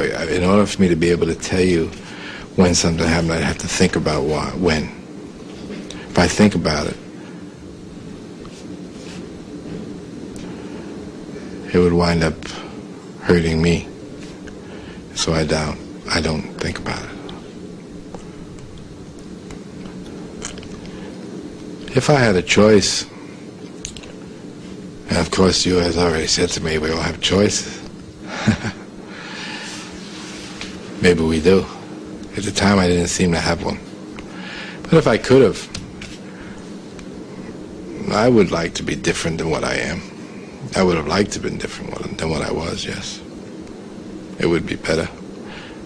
In order for me to be able to tell you when something happened, I'd have to think about when. If I think about it, it would wind up hurting me. So I don't think about it. If I had a choice, and of course you has already said to me, we all have choices. Maybe we do. At the time I didn't seem to have one. But if I could have, I would like to be different than what I am. I would have liked to have been different than what I was, yes. It would be better.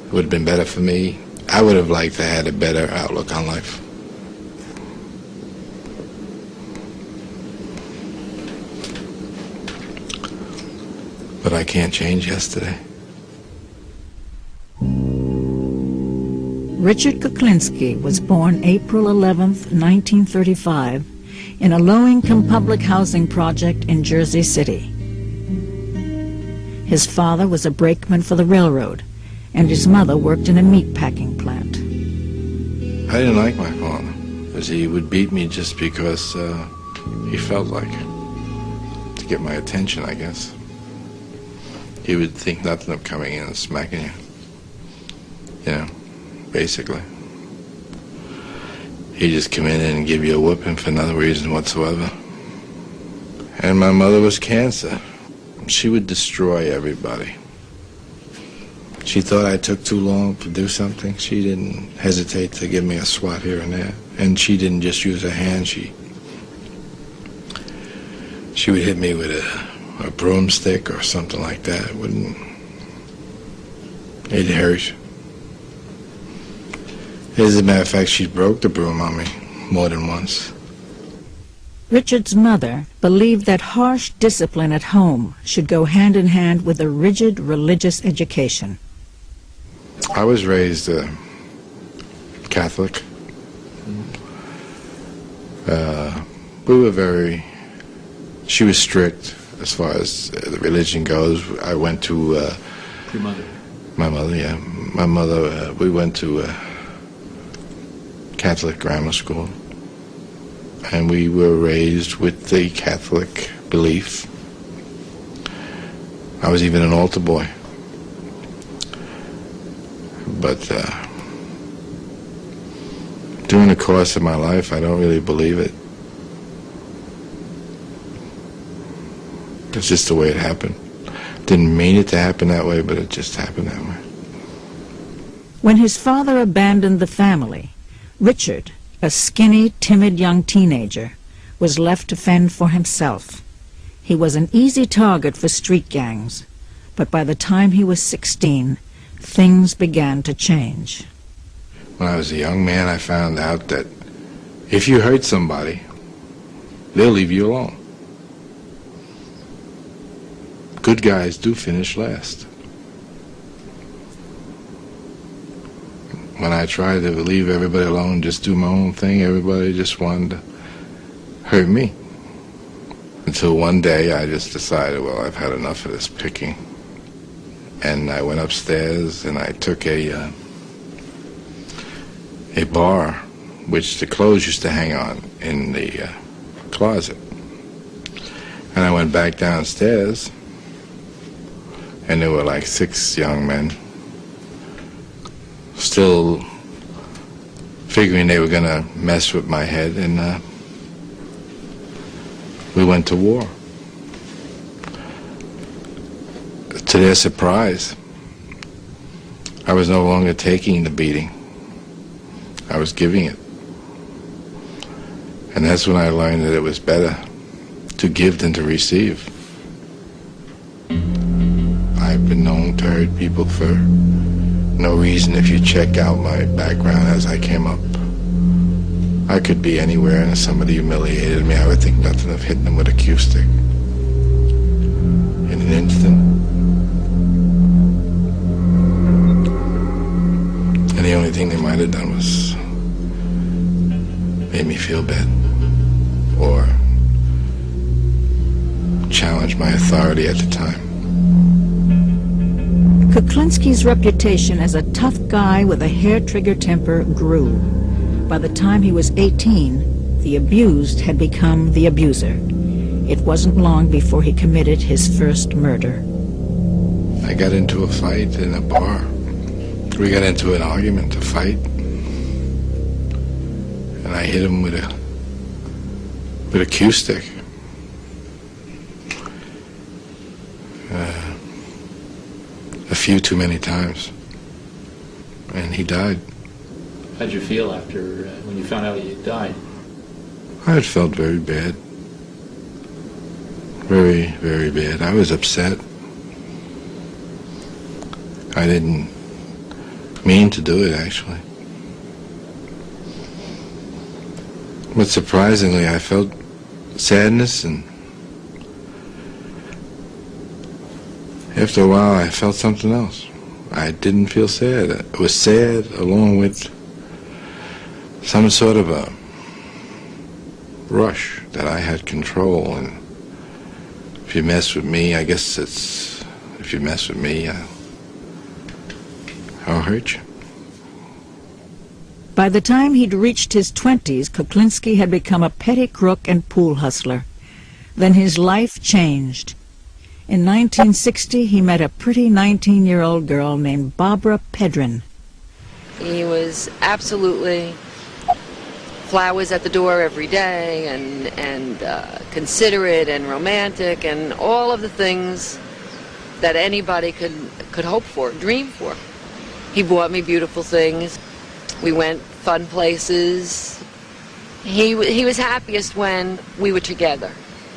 It would have been better for me. I would have liked to have had a better outlook on life. But I can't change yesterday. Richard Kuklinski was born April 11th, 1935, in a low-income public housing project in Jersey City. His father was a brakeman for the railroad, and his mother worked in a meat packing plant. I didn't like my father, because he would beat me just because he felt like it, to get my attention, I guess. He would think nothing of coming in and smacking you. You know, basically. He'd just come in and give you a whooping for no reason whatsoever. And my mother was cancer. She would destroy everybody. She thought I took too long to do something. She didn't hesitate to give me a swat here and there. And she didn't just use her hand. She would hit me with a broomstick or something like that. It hurt. As a matter of fact, she broke the broom on me more than once. Richard's mother believed that harsh discipline at home should go hand in hand with a rigid religious education. I was raised Catholic. She was strict as far as the religion goes. I went to... Your mother? My mother, yeah. My mother, we went to Catholic grammar school. And we were raised with the Catholic belief. I was even an altar boy. But during the course of my life, I don't really believe it. It's just the way it happened. Didn't mean it to happen that way, but it just happened that way. When his father abandoned the family, Richard, a skinny, timid young teenager, was left to fend for himself. He was an easy target for street gangs, but by the time he was 16, things began to change. When I was a young man, I found out that if you hurt somebody, they'll leave you alone. Good guys do finish last. When I tried to leave everybody alone, just do my own thing, everybody just wanted to hurt me. Until one day I just decided, well, I've had enough of this picking. And I went upstairs and I took a bar, which the clothes used to hang on in the closet. And I went back downstairs, and there were like 6 young men still figuring they were going to mess with my head, and we went to war. To their surprise, I was no longer taking the beating. I was giving it. And that's when I learned that it was better to give than to receive. I've been known to hurt people for no reason. If you check out my background as I came up, I could be anywhere, and if somebody humiliated me, I would think nothing of hitting them with a cue stick in an instant. And the only thing they might have done was made me feel bad or challenge my authority at the time. Kuklinski's reputation as a tough guy with a hair-trigger temper grew. By the time he was 18, the abused had become the abuser. It wasn't long before he committed his first murder. I got into a fight in a bar. We got into an argument, a fight. And I hit him with a cue stick. A few too many times. And he died. How'd you feel after, when you found out he had died? I had felt very bad. Very, very bad. I was upset. I didn't mean to do it, actually. But surprisingly, I felt sadness, and after a while, I felt something else. I didn't feel sad. It was sad along with some sort of a rush that I had control. And if you mess with me, I guess it's, if you mess with me, I'll hurt you. By the time he'd reached his 20s, Kuklinski had become a petty crook and pool hustler. Then his life changed. In 1960, he met a pretty 19-year-old girl named Barbara Pedrin. He was absolutely flowers at the door every day, and considerate and romantic, and all of the things that anybody could hope for, dream for. He bought me beautiful things. We went fun places. He was happiest when we were together.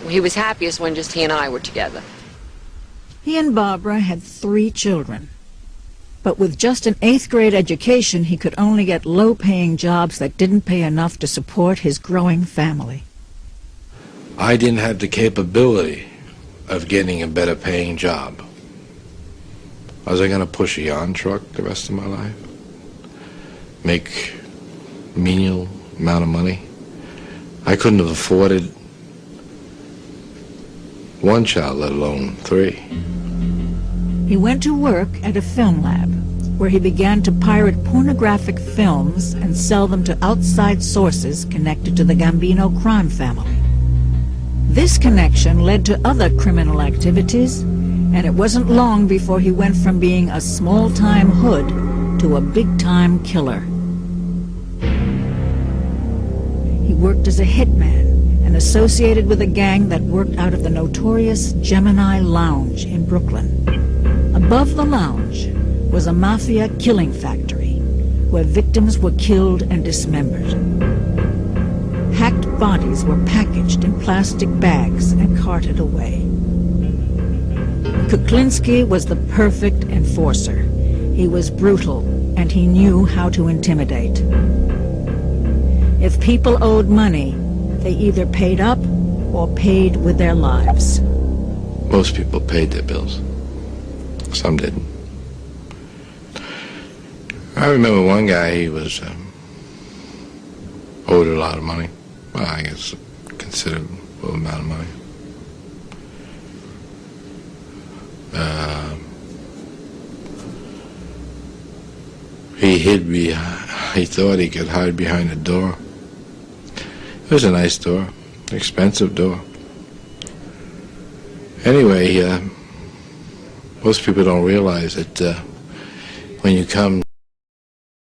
He was happiest when just he and I were together. He and Barbara had 3 children. But with just an 8th grade education, he could only get low-paying jobs that didn't pay enough to support his growing family. I didn't have the capability of getting a better paying job. Was I going to push a yarn truck the rest of my life? Make a menial amount of money? I couldn't have afforded 1 child, let alone 3. He went to work at a film lab, where he began to pirate pornographic films and sell them to outside sources connected to the Gambino crime family. This connection led to other criminal activities, and it wasn't long before he went from being a small-time hood to a big-time killer. He worked as a hitman and associated with a gang that worked out of the notorious Gemini Lounge in Brooklyn. Above the lounge was a mafia killing factory where victims were killed and dismembered. Hacked bodies were packaged in plastic bags and carted away. Kuklinski was the perfect enforcer. He was brutal, and he knew how to intimidate. If people owed money, they either paid up or paid with their lives. Most people paid their bills. Some didn't. I remember one guy, he was owed a lot of money. Well, I guess considered a amount of money. He hid behind, he thought he could hide behind a door. It was a nice door, expensive door. Anyway, most people don't realize that when you come